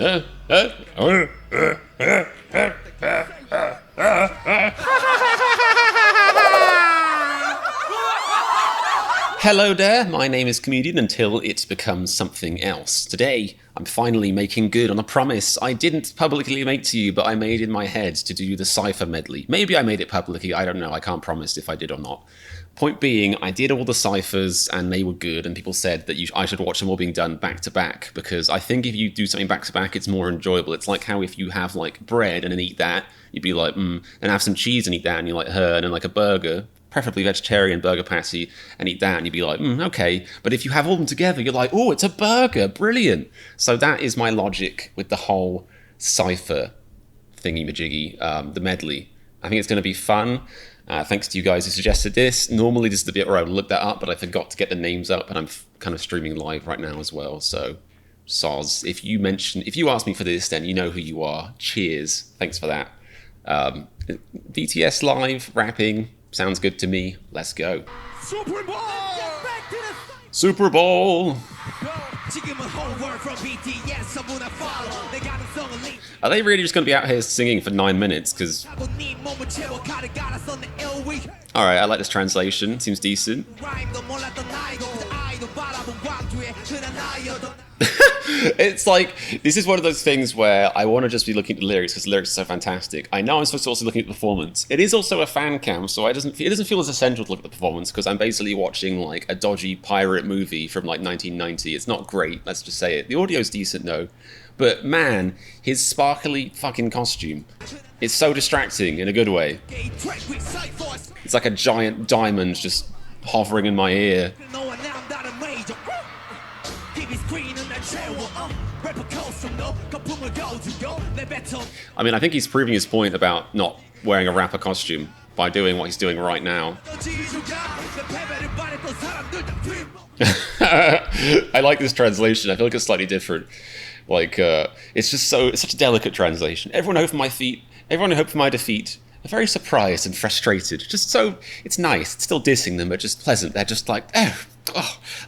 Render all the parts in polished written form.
Hello there, my name is Comedian until it becomes something else. Today, I'm finally making good on a promise I didn't publicly make to you, but I made in my head to do the Cypher Medley. Maybe I made it publicly, I don't know, I can't promise if I did or not. Point being, I did all the ciphers and they were good, and people said that I should watch them all being done back to back, because I think if you do something back to back, it's more enjoyable. It's like how if you have like bread and then eat that, you'd be like, then have some cheese and eat that, and you're like, and then like a burger, preferably vegetarian burger patty, and eat that, and you'd be like, okay. But if you have all of them together, you're like, oh, it's a burger, brilliant. So that is my logic with the whole Cypher thingy-majiggy, the medley. I think it's going to be fun. Thanks to you guys who suggested this. Normally this is the bit where I would look that up, but I forgot to get the names up, and I'm kind of streaming live right now as well. So, soz. If you ask me for this, then you know who you are. Cheers. Thanks for that. BTS live, rapping. Sounds good to me. Let's go. Super Bowl! Super Bowl! Are they really just going to be out here singing for 9 minutes? Because... Alright, I like this translation. Seems decent. It's like, this is one of those things where I want to just be looking at the lyrics because the lyrics are so fantastic. I know I'm supposed to also look at the performance. It is also a fan cam, so it doesn't feel as essential to look at the performance because I'm basically watching like a dodgy pirate movie from like 1990. It's not great, let's just say it. The audio's decent though. But man, his sparkly fucking costume. It's so distracting in a good way. It's like a giant diamond just hovering in my ear. I mean, I think he's proving his point about not wearing a rapper costume by doing what he's doing right now. I like this translation. I feel like it's slightly different. Like, it's such a delicate translation. Everyone hope for my feet. Everyone hope for my defeat. They're very surprised and frustrated. Just so, it's nice. It's still dissing them, but just pleasant. They're just like, oh,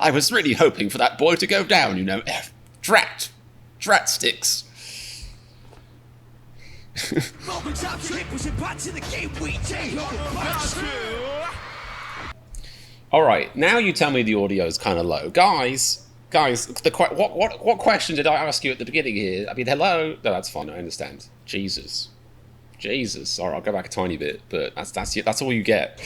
I was really hoping for that boy to go down, you know. Drat sticks. Alright, now you tell me the audio is kind of low. Guys, what question did I ask you at the beginning here? I mean, hello? No, that's fine, I understand. Jesus. Alright, I'll go back a tiny bit, but that's all you get.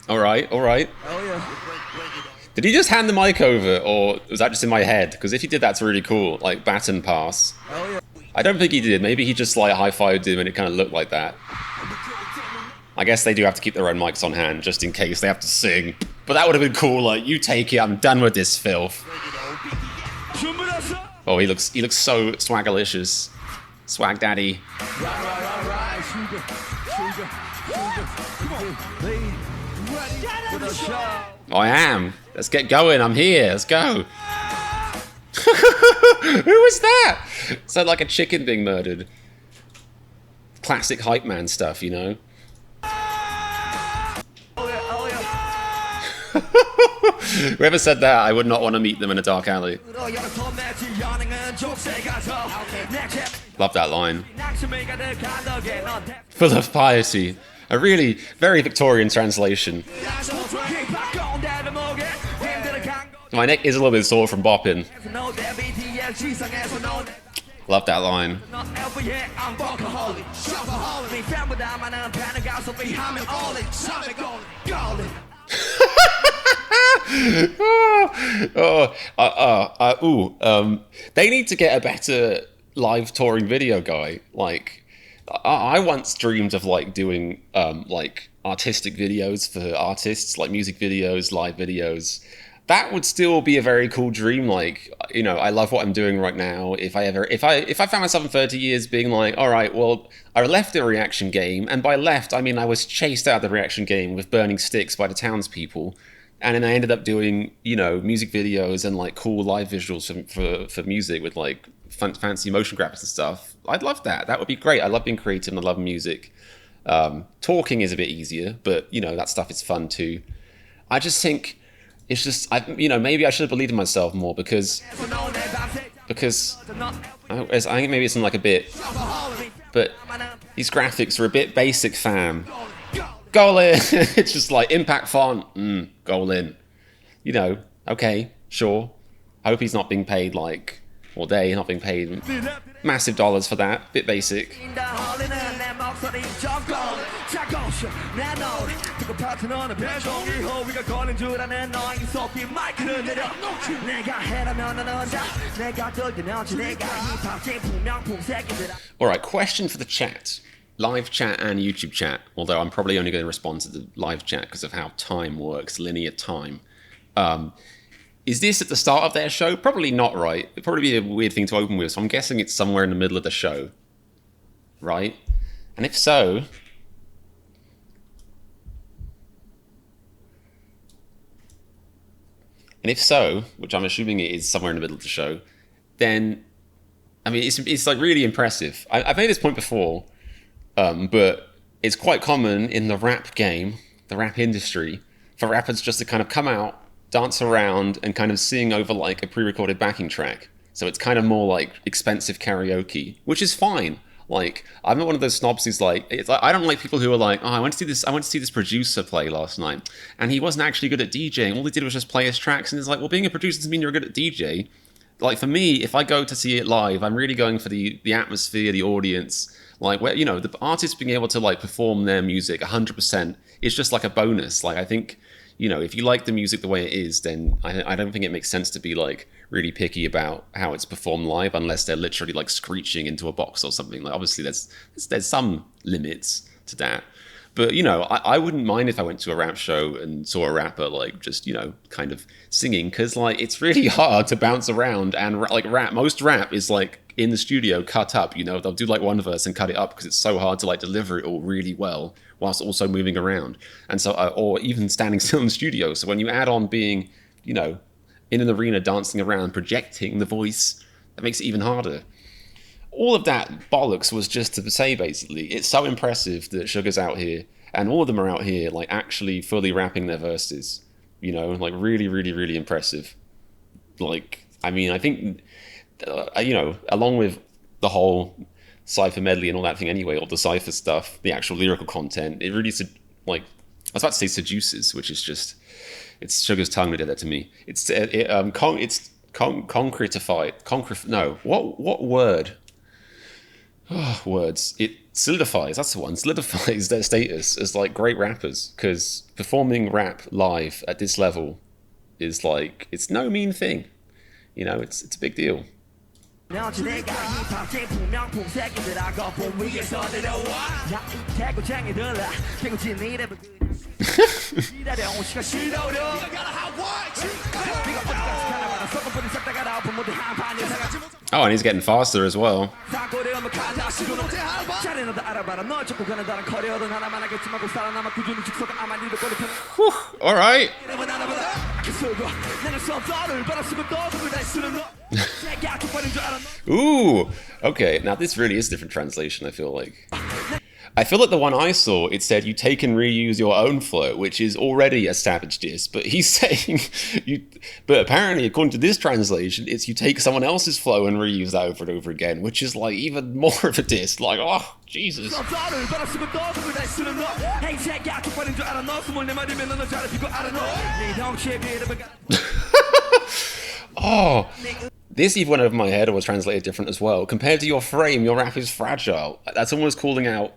Alright. Oh yeah. Did he just hand the mic over, or was that just in my head? Because if he did, that's really cool. Like, baton pass. Oh yeah. I don't think he did. Maybe he just, like, high-fived him and it kind of looked like that. I guess they do have to keep their own mics on hand, just in case they have to sing. But that would have been cool, like, you take it, I'm done with this filth. Oh, he looks so swagalicious. Swag daddy. Oh, I am. Let's get going. I'm here. Let's go. Who was that? Sounded like a chicken being murdered. Classic hype man stuff, you know. Whoever said that, I would not want to meet them in a dark alley. Love that line. Full of piety. A really very Victorian translation. My neck is a little bit sore from bopping. Love that line. They need to get a better live touring video guy. Like, I once dreamed of like doing like artistic videos for artists, like music videos, live videos. That would still be a very cool dream. Like, you know, I love what I'm doing right now. If I found myself in 30 years being like, all right, well, I left the reaction game, and by left I mean I was chased out of the reaction game with burning sticks by the townspeople, and then I ended up doing, you know, music videos and like cool live visuals for music with like fancy motion graphics and stuff. I'd love that. That would be great. I love being creative and I love music. Talking is a bit easier, but you know, that stuff is fun too. I just think it's just, maybe I should have believed in myself more because I think maybe it's in like a bit, but these graphics are a bit basic, fam. Goal in. It's just like impact font, goal in. Okay, sure. I hope he's not being paid like, or they not being paid massive dollars for that. Bit basic. Alright, question for the chat. Live chat and YouTube chat. Although I'm probably only going to respond to the live chat because of how time works, linear time. Is this at the start of their show? Probably not, right? It'd probably be a weird thing to open with, so I'm guessing it's somewhere in the middle of the show. Right? And if so... which I'm assuming it is somewhere in the middle of the show, then... I mean, it's like really impressive. I've made this point before, but it's quite common in the rap game, the rap industry, for rappers just to kind of come out, dance around and kind of sing over like a pre-recorded backing track. So it's kind of more like expensive karaoke, which is fine. Like, I'm not one of those snobs who's like, I don't like people who are like, oh, I went to see this producer play last night, and he wasn't actually good at DJing. All he did was just play his tracks, and it's like, well, being a producer doesn't mean you're good at DJ. Like, for me, if I go to see it live, I'm really going for the atmosphere, the audience, like, where, the artist being able to like perform their music 100% is just like a bonus. Like, I think, if you like the music the way it is, then I don't think it makes sense to be like really picky about how it's performed live, unless they're literally like screeching into a box or something. Like, obviously there's some limits to that, but I wouldn't mind if I went to a rap show and saw a rapper like just kind of singing, because like it's really hard to bounce around, and like most rap is like in the studio cut up. They'll do like one verse and cut it up because it's so hard to like deliver it all really well whilst also moving around, and so or even standing still in the studio. So when you add on being in an arena dancing around, projecting the voice, that makes it even harder. All of that bollocks was just to say, basically, it's so impressive that Sugar's out here, and all of them are out here like actually fully rapping their verses, like really, really, really impressive. Like, I mean, I think along with the whole Cypher Medley and all that thing anyway, all the Cypher stuff, the actual lyrical content, it really, like, I was about to say seduces, which is just, it's Sugar's tongue that did that to me. It's concretified, no, what word? Oh, words. It solidifies, that's the one, solidifies their status as like great rappers, because performing rap live at this level is like, it's no mean thing. It's a big deal. Oh, and he's getting faster as well. Whew, all right. Ooh, okay. Now this really is a different translation, I feel like. I feel like the one I saw, it said you take and reuse your own flow, which is already a savage diss, but he's saying but apparently according to this translation, it's you take someone else's flow and reuse that over and over again, which is like even more of a diss. Like, oh, Jesus. Oh, this even went over my head or was translated different as well. Compared to your frame, your rap is fragile. That's almost calling out,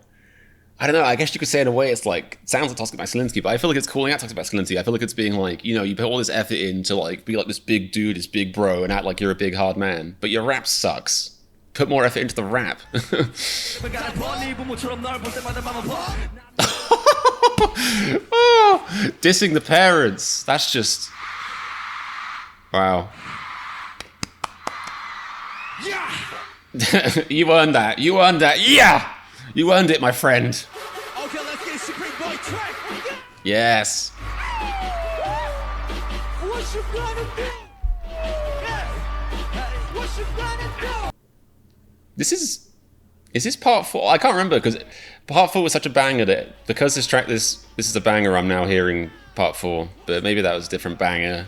I don't know, I guess you could say in a way it's like, it sounds like toxic masculinity, but I feel like it's calling out toxic masculinity. I feel like it's being like, you put all this effort in to like be like this big dude, this big bro, and act like you're a big hard man, but your rap sucks. Put more effort into the rap. Oh, dissing the parents. That's just, wow. You earned that. You earned that. Yeah! You earned it, my friend. Okay, let's get Supreme Boy track. Yes. What you gonna do? What you gonna do? Is this part 4? I can't remember, because part 4 was such a banger that because this is a banger, I'm now hearing part 4, but maybe that was a different banger.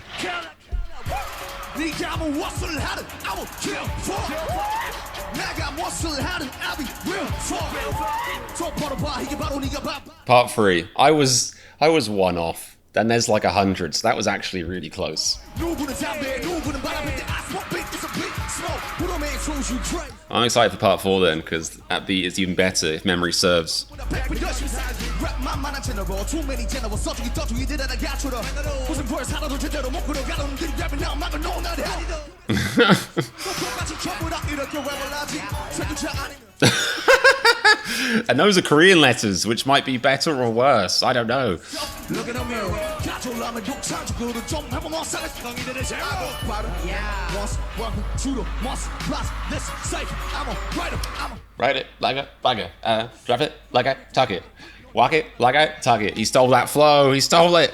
Part 3. I was one off. Then there's like 100, so that was actually really close. I'm excited for part 4 then, because that beat is even better if memory serves. And those are Korean letters, which might be better or worse. I don't know. Write it like a bugger. Drop it like I tuck it. Walk it like I tuck it. He stole that flow. He stole it.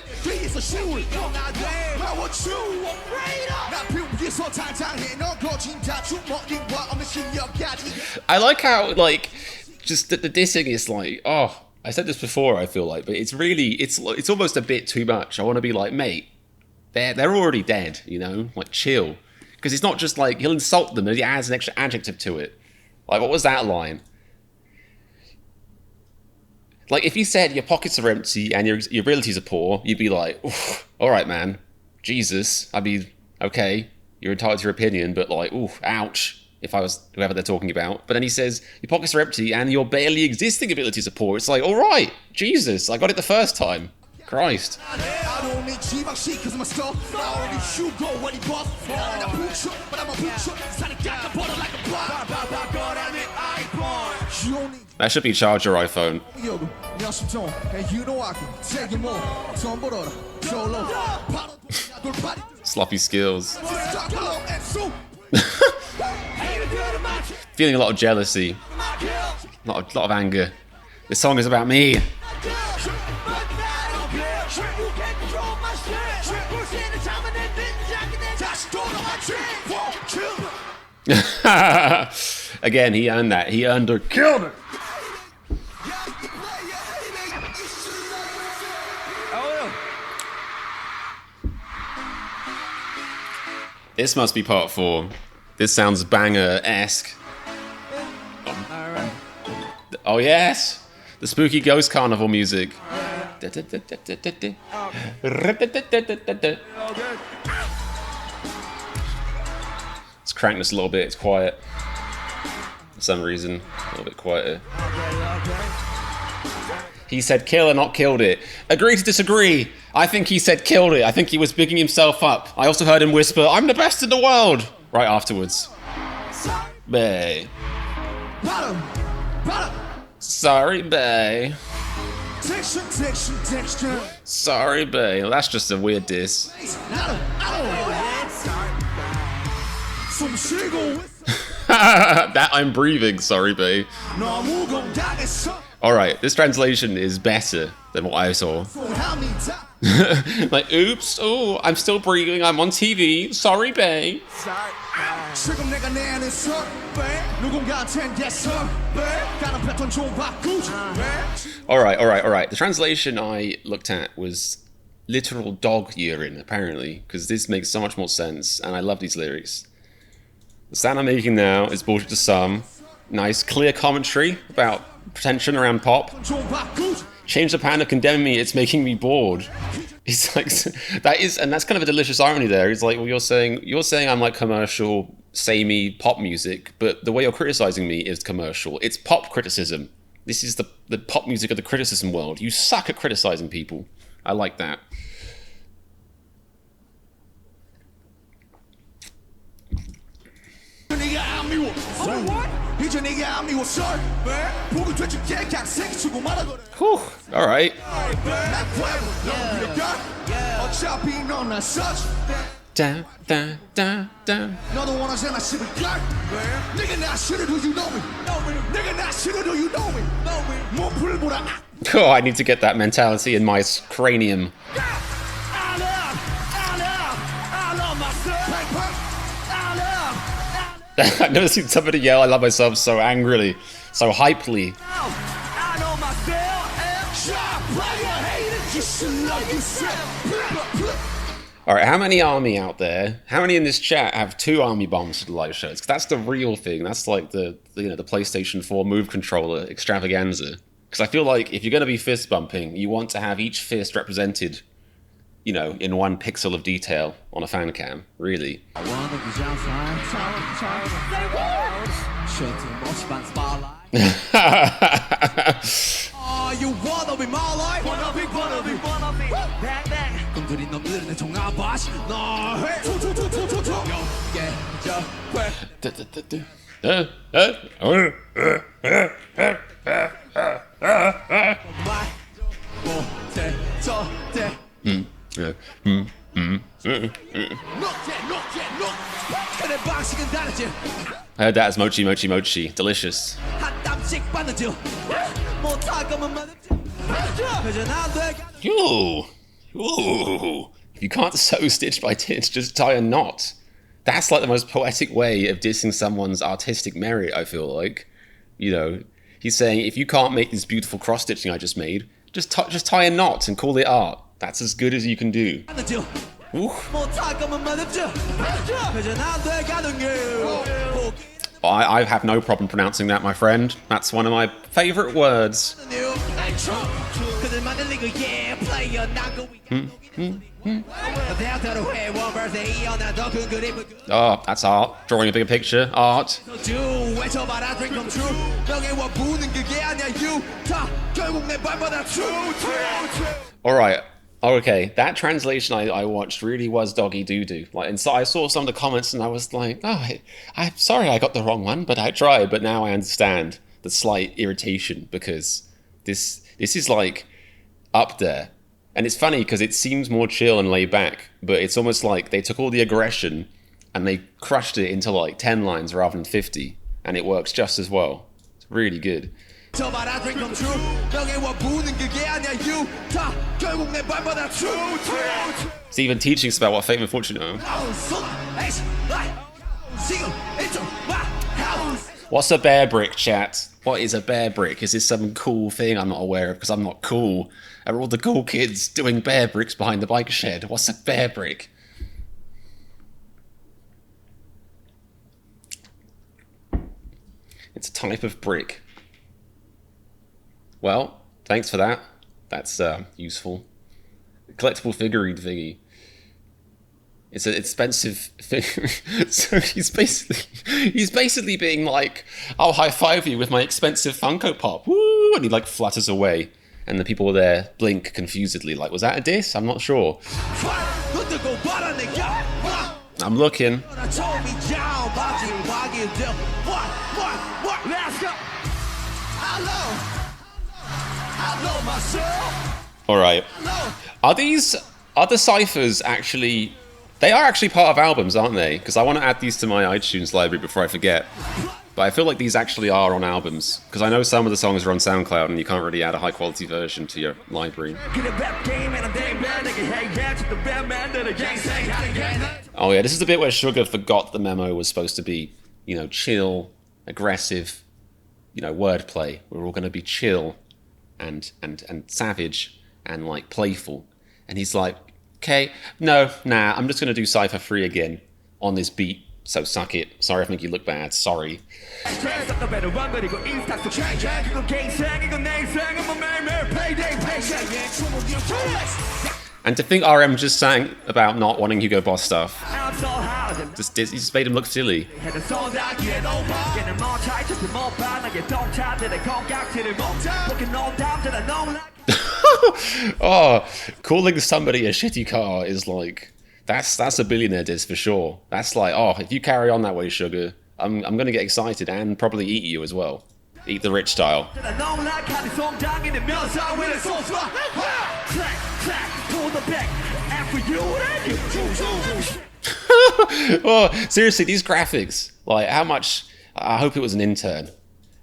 I like how, like, just the dissing is like, oh, I said this before, I feel like, but it's really, it's almost a bit too much. I want to be like, mate, they're already dead, you know, like, chill. Because it's not just like, he'll insult them and he adds an extra adjective to it. Like, what was that line? Like, if you said your pockets are empty and your abilities are poor, you'd be like, all right, man, Jesus. I'd be, okay, you're entitled to your opinion, but like, ooh, ouch, if I was whoever they're talking about. But then he says, your pockets are empty and your barely existing abilities are poor. It's like, all right, Jesus, I got it the first time. Christ. That should be charge your iPhone. Sloppy skills. Feeling a lot of jealousy. A lot of anger. This song is about me. Again, he earned that. He earned or killed it. This must be part 4. This sounds banger-esque. Oh yes! The spooky ghost carnival music. Let's crank this a little bit, it's quiet. For some reason, a little bit quieter. He said kill and not killed it. Agree to disagree. I think he said killed it. I think he was bigging himself up. I also heard him whisper, I'm the best in the world, right afterwards. Bae. Sorry, bae. Sorry, bae. Well, that's just a weird diss. That I'm breathing, sorry, bae. Alright, this translation is better than what I saw. Like, oops, oh, I'm still breathing, I'm on TV, sorry, bae. Alright. The translation I looked at was literal dog urine, apparently, because this makes so much more sense, and I love these lyrics. The sound I'm making now is bullshit to some. Nice, clear commentary about pretension around pop. Change the pattern of condemning me, it's making me bored. He's like, that's kind of a delicious irony there. He's like, well, you're saying I'm like commercial, samey pop music, but the way you're criticizing me is commercial. It's pop criticism. This is the pop music of the criticism world. You suck at criticizing people. I like that. Whew, all right. Down. Oh, I need to get that mentality in my cranium. I've never seen somebody yell I love myself so angrily, so hypely. Alright, how many army out there, how many in this chat have 2 army bombs for the live shows? Because that's the real thing. That's like the the PlayStation 4 Move controller extravaganza. Because I feel like if you're going to be fist bumping, you want to have each fist represented, in 1 pixel of detail on a fan cam, really. You wanna be my life? Wanna be bang bang. 꿈들이 넘는 종아바시 너 I heard that as mochi mochi mochi. Delicious. Ooh. Ooh. If you can't sew stitch by stitch, just tie a knot. That's like the most poetic way of dissing someone's artistic merit, I feel like. He's saying, if you can't make this beautiful cross-stitching I just made, just tie a knot and call it art. That's as good as you can do. Ooh. I have no problem pronouncing that, my friend. That's one of my favorite words. Oh, that's art. Drawing a bigger picture. Art. Alright. Okay, that translation I watched really was doggy doo-doo. And so I saw some of the comments and I was like, oh, I'm sorry I got the wrong one, but I tried. But now I understand the slight irritation because this is like up there. And it's funny because it seems more chill and laid back, but it's almost like they took all the aggression and they crushed it into like 10 lines rather than 50. And it works just as well. It's really good. It's even teaching us about what fate and fortune are. What's a bear brick, chat? What is a bear brick? Is this some cool thing I'm not aware of because I'm not cool? Are all the cool kids doing bear bricks behind the bike shed? What's a bear brick? It's a type of brick. Well, thanks for that. That's useful. Collectible figurine thingy. It's an expensive thing. So he's basically being like, I'll high five you with my expensive Funko Pop. Woo! And he like flutters away. And the people there blink confusedly, like, was that a diss? I'm not sure. I'm looking. Alright. Are the ciphers actually... They are actually part of albums, aren't they? Because I want to add these to my iTunes library before I forget. But I feel like these actually are on albums. Because I know some of the songs are on SoundCloud and you can't really add a high quality version to your library. Oh yeah, this is the bit where Sugar forgot the memo was supposed to be, chill, aggressive, wordplay. We're all going to be chill and savage and like playful. And he's like, okay, nah, I'm just going to do Cypher Free again on this beat. So suck it. Sorry if I make you look bad. Sorry. And to think RM just sang about not wanting Hugo Boss stuff. He just made him look silly. Oh, calling somebody a shitty car is like... That's a billionaire diss for sure. That's like, oh, if you carry on that way, Sugar, I'm gonna get excited and probably eat you as well. Eat the rich style. Oh, seriously, these graphics, like how much, I hope it was an intern.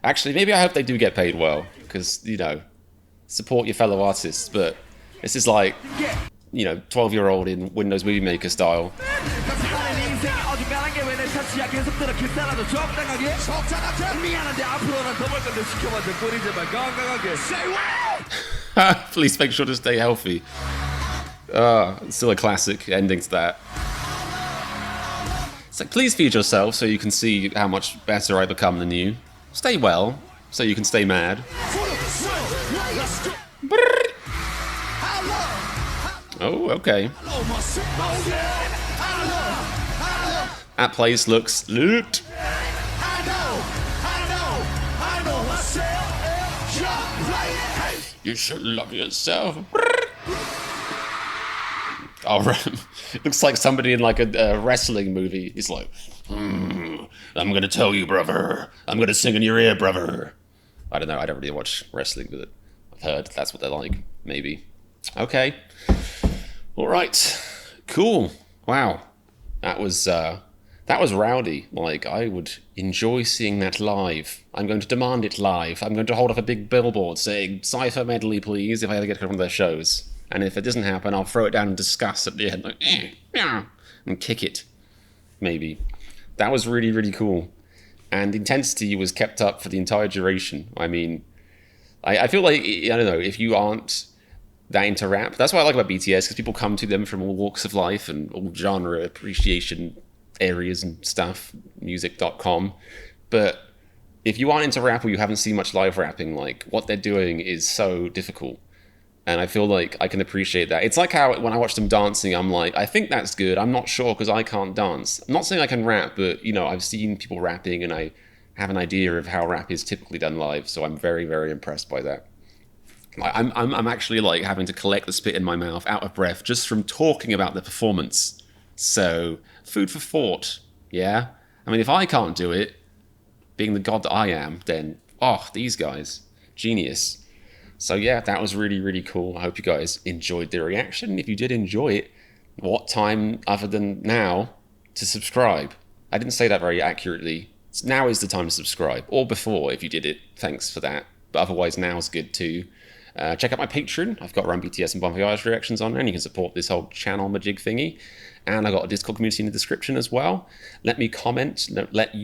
Actually, maybe I hope they do get paid well, because, support your fellow artists, but this is like, 12-year-old in Windows Movie Maker style. Please make sure to stay healthy. It's still a classic ending to that. It's like, please feed yourself so you can see how much better I become than you. Stay well so you can stay mad. Oh, okay. That place looks lit. You should love yourself. Oh, it looks like somebody in like a wrestling movie. He's like, I'm gonna tell you, brother. I'm gonna sing in your ear, brother. I don't know. I don't really watch wrestling, but I've heard that's what they're like. Maybe. Okay. All right. Cool. Wow. That was rowdy. Like, I would enjoy seeing that live. I'm going to demand it live. I'm going to hold up a big billboard saying, Cypher Medley, please, if I ever get to one of their shows. And if it doesn't happen, I'll throw it down in disgust at the end, like, and kick it. Maybe. That was really, really cool. And intensity was kept up for the entire duration. I mean, I feel like, I don't know, if you aren't that into rap, that's what I like about BTS, because people come to them from all walks of life and all genre appreciation areas and stuff, music.com. But if you aren't into rap or you haven't seen much live rapping, like, what they're doing is so difficult. And I feel like I can appreciate that. It's like how when I watch them dancing, I'm like, I think that's good. I'm not sure because I can't dance. I'm not saying I can rap, but, you know, I've seen people rapping and I have an idea of how rap is typically done live. So I'm very, very impressed by that. Like, I'm actually like having to collect the spit in my mouth, out of breath, just from talking about the performance. So, food for thought, yeah? I mean, if I can't do it, being the god that I am, then, these guys, genius. So yeah, that was really, really cool. I hope you guys enjoyed the reaction. If you did enjoy it, what time other than now to subscribe? I didn't say that very accurately. Now is the time to subscribe, or before if you did it. Thanks for that. But otherwise, now's good too. Check out my Patreon. I've got Run BTS and Bon Voyage reactions on there, and you can support this whole channel majig thingy. And I've got a Discord community in the description as well. Let me comment. Let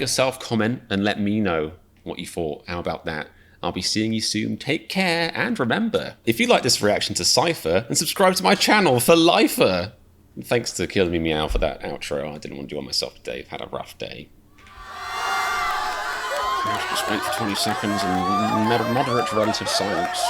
yourself comment and let me know what you thought. How about that? I'll be seeing you soon. Take care, and remember, if you like this reaction to Cypher, then subscribe to my channel for lifer. And thanks to Killing Me Meow for that outro. I didn't want to do it myself today. I've had a rough day. Just wait for 20 seconds and moderate relative silence.